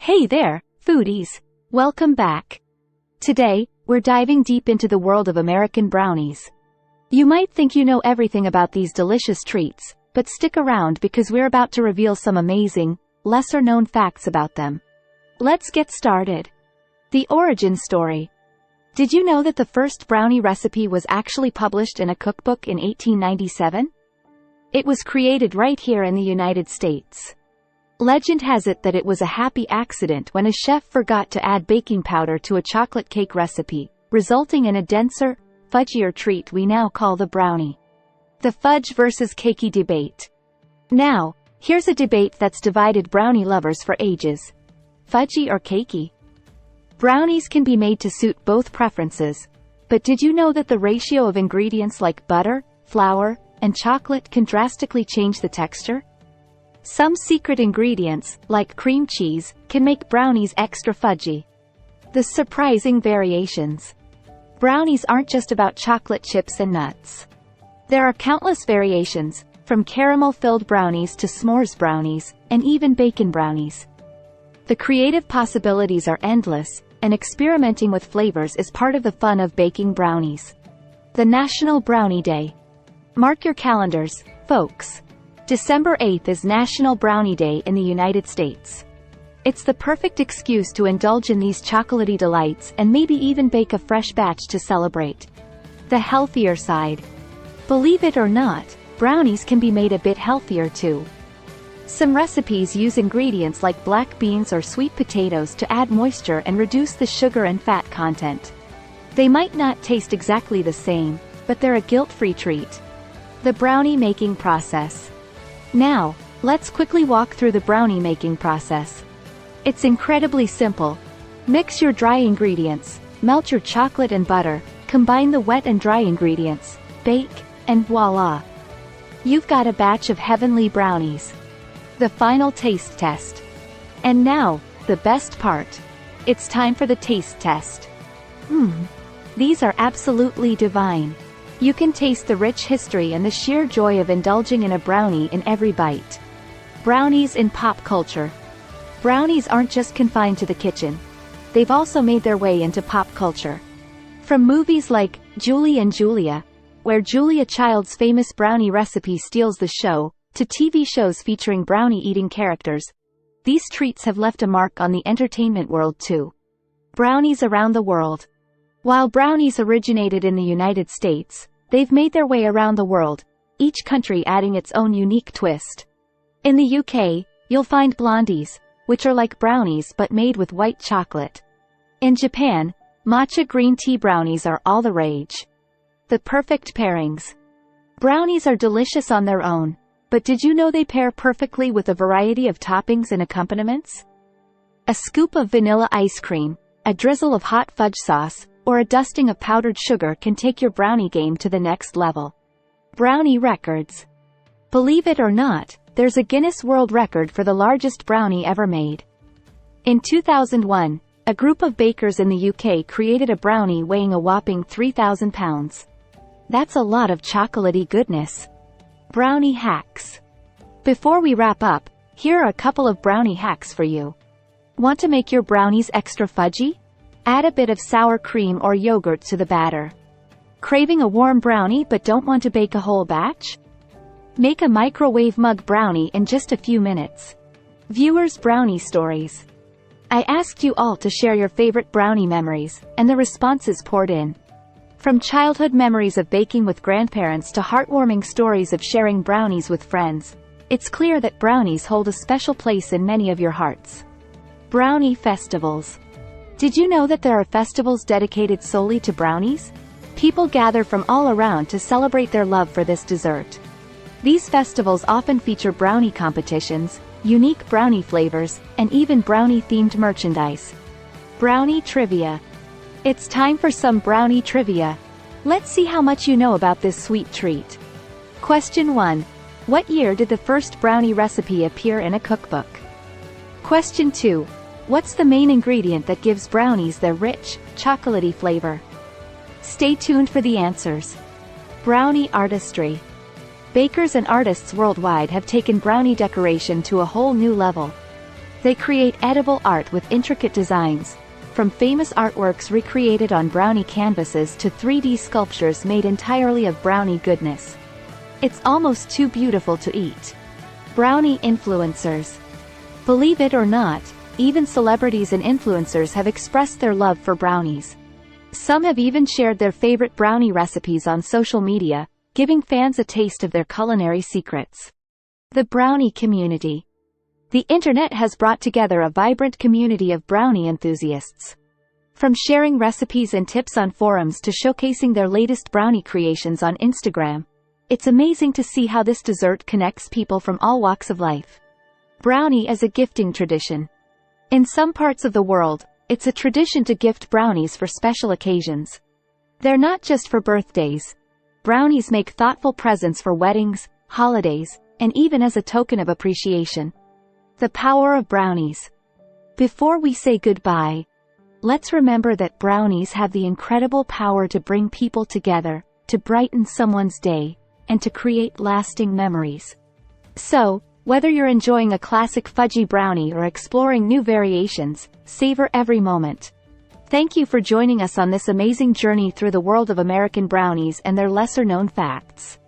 Hey there, foodies! Welcome back. Today, we're diving deep into the world of American brownies. You might think you know everything about these delicious treats, but stick around because we're about to reveal some amazing, lesser-known facts about them. Let's get started. The origin story. Did you know that the first brownie recipe was actually published in a cookbook in 1897? It was created right here in the United States. Legend has it that it was a happy accident when a chef forgot to add baking powder to a chocolate cake recipe, resulting in a denser, fudgier treat we now call the brownie. The fudge versus cakey debate. Now, here's a debate that's divided brownie lovers for ages. Fudgy or cakey? Brownies can be made to suit both preferences, but did you know that the ratio of ingredients like butter, flour, and chocolate can drastically change the texture? Some secret ingredients, like cream cheese, can make brownies extra fudgy. The surprising variations. Brownies aren't just about chocolate chips and nuts. There are countless variations, from caramel-filled brownies to s'mores brownies, and even bacon brownies. The creative possibilities are endless, and experimenting with flavors is part of the fun of baking brownies. The National Brownie Day. Mark your calendars, folks. December 8th is National Brownie Day in the United States. It's the perfect excuse to indulge in these chocolatey delights and maybe even bake a fresh batch to celebrate. The healthier side. Believe it or not, brownies can be made a bit healthier too. Some recipes use ingredients like black beans or sweet potatoes to add moisture and reduce the sugar and fat content. They might not taste exactly the same, but they're a guilt-free treat. The brownie making process. Now, let's quickly walk through the brownie making process. It's incredibly simple. Mix your dry ingredients, melt your chocolate and butter, combine the wet and dry ingredients, bake, and voila! You've got a batch of heavenly brownies. The final taste test. And now, the best part. It's time for the taste test. These are absolutely divine. You can taste the rich history and the sheer joy of indulging in a brownie in every bite. Brownies in pop culture. Brownies aren't just confined to the kitchen. They've also made their way into pop culture. From movies like Julie and Julia, where Julia Child's famous brownie recipe steals the show, to TV shows featuring brownie-eating characters, these treats have left a mark on the entertainment world too. Brownies around the world. While brownies originated in the United States, they've made their way around the world, each country adding its own unique twist. In the UK, you'll find blondies, which are like brownies but made with white chocolate. In Japan, matcha green tea brownies are all the rage. The perfect pairings. Brownies are delicious on their own, but did you know they pair perfectly with a variety of toppings and accompaniments? A scoop of vanilla ice cream, a drizzle of hot fudge sauce, or a dusting of powdered sugar can take your brownie game to the next level. Brownie records. Believe it or not, there's a Guinness World Record for the largest brownie ever made. In 2001, a group of bakers in the UK created a brownie weighing a whopping 3,000 pounds. That's a lot of chocolatey goodness. Brownie hacks. Before we wrap up, here are a couple of brownie hacks for you. Want to make your brownies extra fudgy? Add a bit of sour cream or yogurt to the batter. Craving a warm brownie but don't want to bake a whole batch? Make a microwave mug brownie in just a few minutes. Viewers' brownie stories. I asked you all to share your favorite brownie memories, and the responses poured in. From childhood memories of baking with grandparents to heartwarming stories of sharing brownies with friends, it's clear that brownies hold a special place in many of your hearts. Brownie festivals. Did you know that there are festivals dedicated solely to brownies? People gather from all around to celebrate their love for this dessert. These festivals often feature brownie competitions, unique brownie flavors, and even brownie-themed merchandise. Brownie trivia. It's time for some brownie trivia. Let's see how much you know about this sweet treat. Question 1. What year did the first brownie recipe appear in a cookbook? Question 2. What's the main ingredient that gives brownies their rich, chocolatey flavor? Stay tuned for the answers. Brownie artistry. Bakers and artists worldwide have taken brownie decoration to a whole new level. They create edible art with intricate designs, from famous artworks recreated on brownie canvases to 3D sculptures made entirely of brownie goodness. It's almost too beautiful to eat. Brownie influencers. Believe it or not, even celebrities and influencers have expressed their love for brownies. Some have even shared their favorite brownie recipes on social media, giving fans a taste of their culinary secrets. The brownie community. The internet has brought together a vibrant community of brownie enthusiasts. From sharing recipes and tips on forums to showcasing their latest brownie creations on Instagram, it's amazing to see how this dessert connects people from all walks of life. Brownie as a gifting tradition. In some parts of the world, it's a tradition to gift brownies for special occasions. They're not just for birthdays. Brownies make thoughtful presents for weddings, holidays, and even as a token of appreciation. The power of brownies. Before we say goodbye, let's remember that brownies have the incredible power to bring people together, to brighten someone's day, and to create lasting memories. So, whether you're enjoying a classic fudgy brownie or exploring new variations, savor every moment. Thank you for joining us on this amazing journey through the world of American brownies and their lesser-known facts.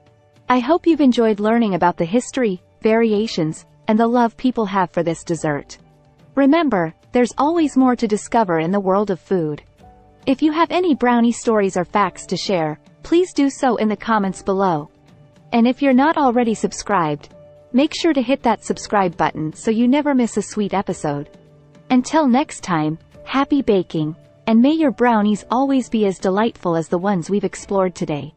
I hope you've enjoyed learning about the history, variations, and the love people have for this dessert. Remember, there's always more to discover in the world of food. If you have any brownie stories or facts to share, please do so in the comments below. And if you're not already subscribed, make sure to hit that subscribe button so you never miss a sweet episode. Until next time, happy baking, and may your brownies always be as delightful as the ones we've explored today.